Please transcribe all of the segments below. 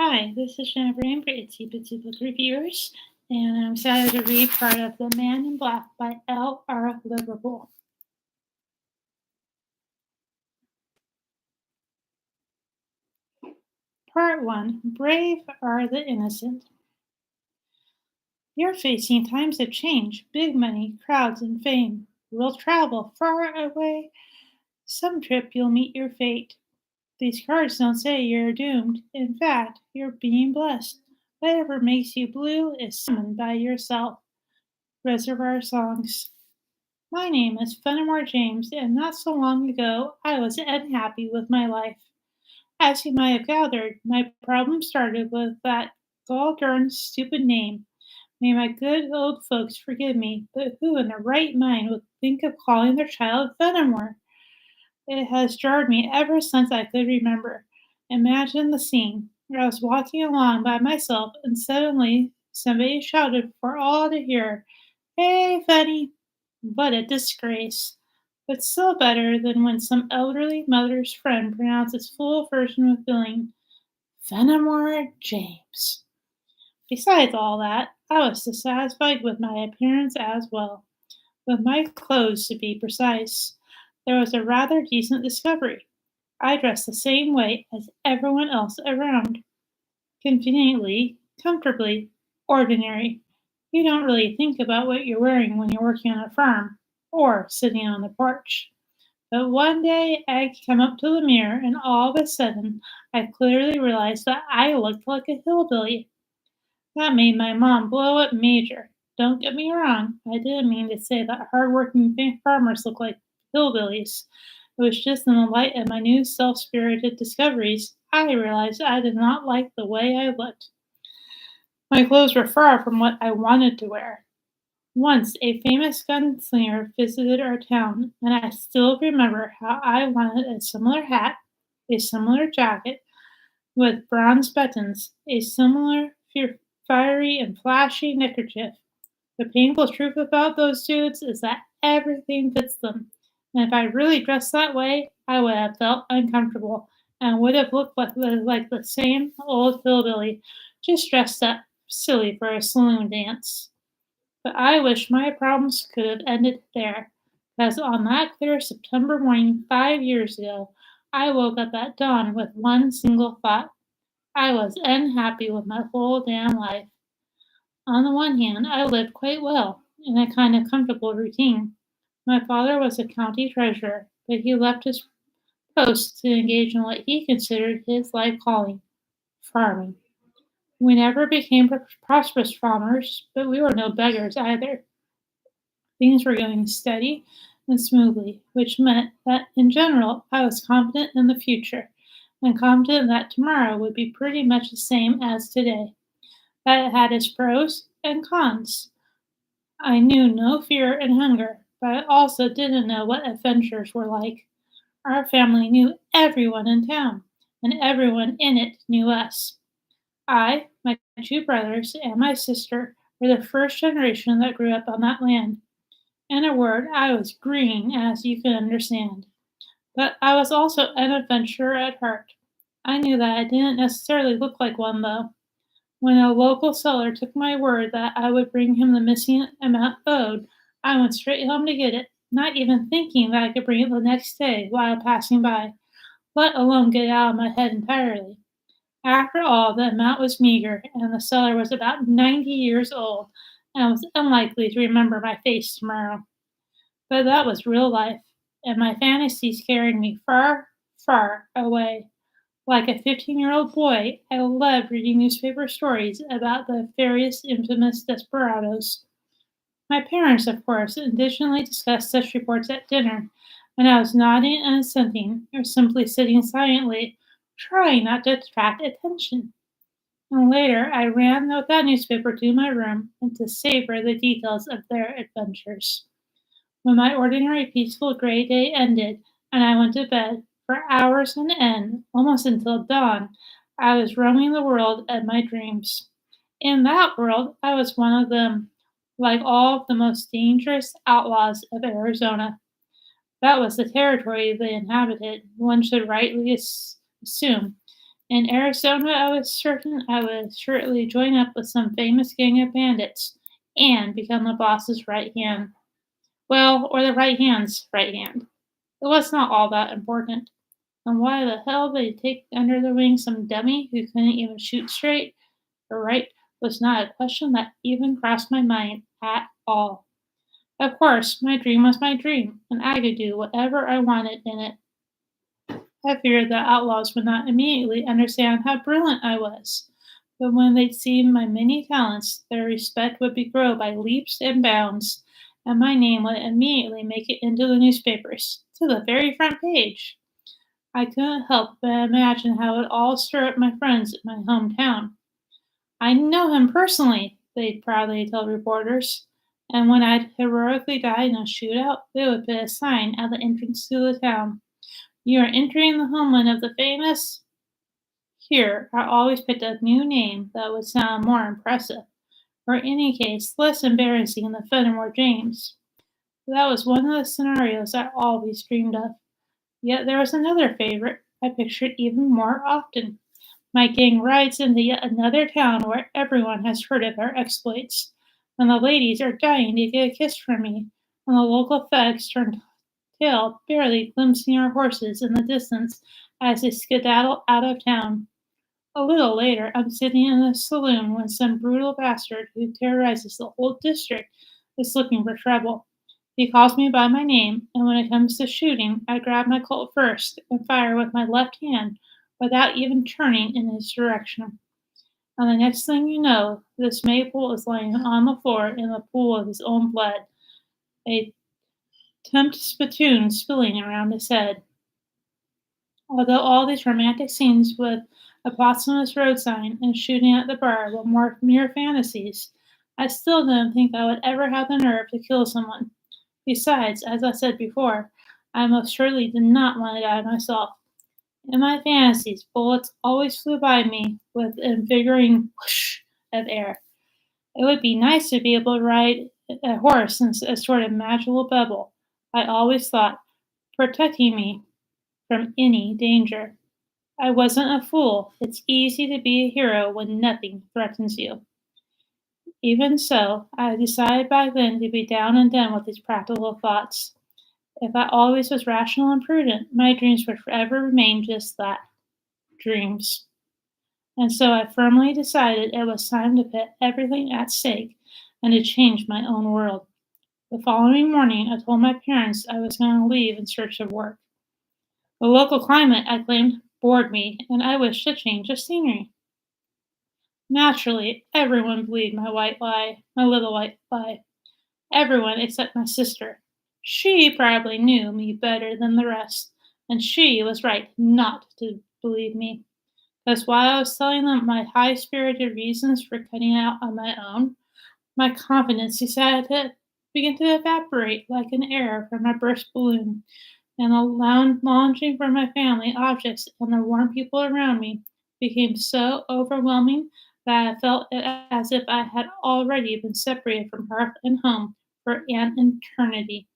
Hi, this is Jennifer Amber, Itsy Bitsy Book Reviewers, and I'm excited to read part of The Man in Black by LR Liverpool. Part 1. Brave are the innocent. You're facing times of change, big money, crowds, and fame. World travel, far away. Some trip you'll meet your fate. These cards don't say you're doomed. In fact, you're being blessed. Whatever makes you blue is summoned by yourself. Reservoir Songs. My name is Fenimore James, and not so long ago I was unhappy with my life. As you might have gathered, my problem started with that gall darn stupid name. May my good old folks forgive me, but who in their right mind would think of calling their child Fenimore? It has jarred me ever since I could remember. Imagine the scene. I was walking along by myself, and suddenly somebody shouted for all to hear, "Hey, Fenny!" What a disgrace! But still better than when some elderly mother's friend pronounces full version with feeling, Fenimore James. Besides all that, I was dissatisfied with my appearance as well. With my clothes, to be precise. There was a rather decent discovery. I dressed the same way as everyone else around. Conveniently, comfortably, ordinary. You don't really think about what you're wearing when you're working on a farm or sitting on the porch. But one day I come up to the mirror and all of a sudden I clearly realized that I looked like a hillbilly. That made my mom blow up major. Don't get me wrong, I didn't mean to say that hardworking farmers look like hillbillies. It was just in the light of my new self spirited discoveries, I realized I did not like the way I looked. My clothes were far from what I wanted to wear. Once a famous gunslinger visited our town, and I still remember how I wanted a similar hat, a similar jacket with bronze buttons, a similar fiery and flashy neckerchief. The painful truth about those dudes is that everything fits them, and if I really dressed that way, I would have felt uncomfortable and would have looked like the same old hillbilly, just dressed up silly for a saloon dance. But I wish my problems could have ended there, because on that clear September morning 5 years ago, I woke up at dawn with one single thought. I was unhappy with my whole damn life. On the one hand, I lived quite well, in a kind of comfortable routine. My father was a county treasurer, but he left his post to engage in what he considered his life calling, farming. We never became prosperous farmers, but we were no beggars either. Things were going steady and smoothly, which meant that in general I was confident in the future, and confident that tomorrow would be pretty much the same as today. That it had its pros and cons. I knew no fear and hunger, but I also didn't know what adventures were like. Our family knew everyone in town, and everyone in it knew us. I, my two brothers, and my sister were the first generation that grew up on that land. In a word, I was green, as you can understand. But I was also an adventurer at heart. I knew that I didn't necessarily look like one, though. When a local seller took my word that I would bring him the missing amount owed, I went straight home to get it, not even thinking that I could bring it the next day while passing by, let alone get it out of my head entirely. After all, the amount was meager, and the seller was about 90 years old, and was unlikely to remember my face tomorrow. But that was real life, and my fantasies carried me far, far away. Like a 15-year-old boy, I loved reading newspaper stories about the various infamous desperados. My parents, of course, indignantly discussed such reports at dinner, and I was nodding and assenting, or simply sitting silently, trying not to attract attention. And later, I ran with that newspaper to my room and to savor the details of their adventures. When my ordinary peaceful gray day ended and I went to bed, for hours on end, almost until dawn, I was roaming the world of my dreams. In that world, I was one of them, like all the most dangerous outlaws of Arizona. That was the territory they inhabited, one should rightly assume. In Arizona, I was certain I would shortly join up with some famous gang of bandits and become the boss's right hand. Well, or the right hand's right hand. It was not all that important. And why the hell they take under their wing some dummy who couldn't even shoot straight or right was not a question that even crossed my mind at all. Of course, my dream was my dream, and I could do whatever I wanted in it. I feared the outlaws would not immediately understand how brilliant I was, but when they'd see my many talents, their respect would be grow by leaps and bounds, and my name would immediately make it into the newspapers, to the very front page. I couldn't help but imagine how it would all stir up my friends in my hometown. I know him personally, they'd proudly tell reporters, and when I'd heroically die in a shootout, they would put a sign at the entrance to the town. You are entering the homeland of the famous. Here, I always picked a new name that would sound more impressive, or in any case, less embarrassing than Fenimore James. That was one of the scenarios I always dreamed of. Yet there was another favorite I pictured even more often. My gang rides into yet another town where everyone has heard of our exploits, and the ladies are dying to get a kiss from me, and the local thugs turn tail, barely glimpsing our horses in the distance as they skedaddle out of town. A little later, I'm sitting in a saloon when some brutal bastard who terrorizes the whole district is looking for trouble. He calls me by my name, and when it comes to shooting, I grab my Colt first and fire with my left hand without even turning in his direction. And the next thing you know, this maple is laying on the floor in a pool of his own blood, a tempt spittoon spilling around his head. Although all these romantic scenes with a blasphemous road sign and shooting at the bar were more mere fantasies, I still didn't think I would ever have the nerve to kill someone. Besides, as I said before, I most surely did not want to die myself. In my fantasies, bullets always flew by me with an invigorating whoosh of air. It would be nice to be able to ride a horse in a sort of magical bubble, I always thought, protecting me from any danger. I wasn't a fool. It's easy to be a hero when nothing threatens you. Even so, I decided back then to be down and done with these practical thoughts. If I always was rational and prudent, my dreams would forever remain just that, dreams. And so I firmly decided it was time to put everything at stake and to change my own world. The following morning, I told my parents I was going to leave in search of work. The local climate, I claimed, bored me, and I wished to change the scenery. Naturally, everyone believed my white lie, my little white lie. Everyone except my sister. She probably knew me better than the rest, and she was right not to believe me. Because while I was telling them my high spirited reasons for cutting out on my own, my confidence decided to begin to evaporate like an air from a burst balloon, and the lounging for my family objects and the warm people around me became so overwhelming that I felt as if I had already been separated from hearth and home for an eternity.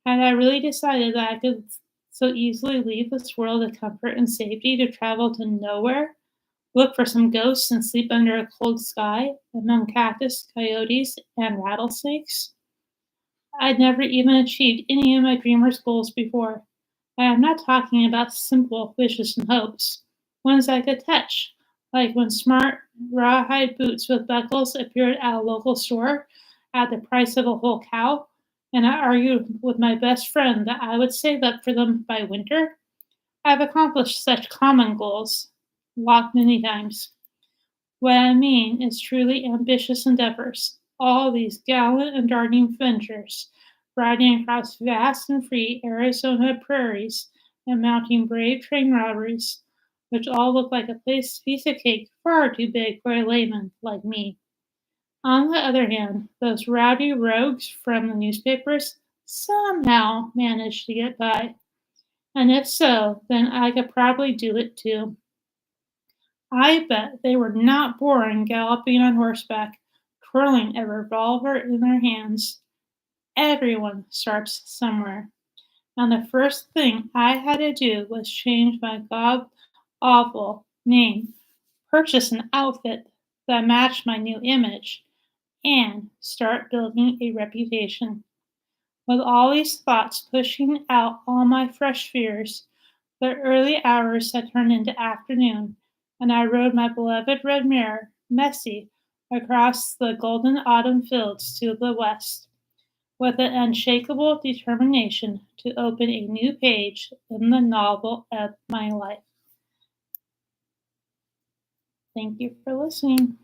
Had I really decided that I could so easily leave this world of comfort and safety to travel to nowhere, look for some ghosts and sleep under a cold sky among cactus, coyotes, and rattlesnakes? I'd never even achieved any of my dreamer's goals before. I am not talking about simple wishes and hopes, ones I could touch, like when smart rawhide boots with buckles appeared at a local store at the price of a whole cow, and I argued with my best friend that I would save up for them by winter. I've accomplished such common goals, walked many times. What I mean is truly ambitious endeavors, all these gallant and darting ventures, riding across vast and free Arizona prairies and mounting brave train robberies, which all look like a piece of cake far too big for a layman like me. On the other hand, those rowdy rogues from the newspapers somehow manage to get by, and if so, then I could probably do it too. I bet they were not boring galloping on horseback, twirling a revolver in their hands. Everyone starts somewhere, and the first thing I had to do was change my god awful Name, purchase an outfit that matched my new image, and start building a reputation. With all these thoughts pushing out all my fresh fears, the early hours had turned into afternoon, and I rode my beloved red mare, Messy, across the golden autumn fields to the west, with an unshakable determination to open a new page in the novel of my life. Thank you for listening.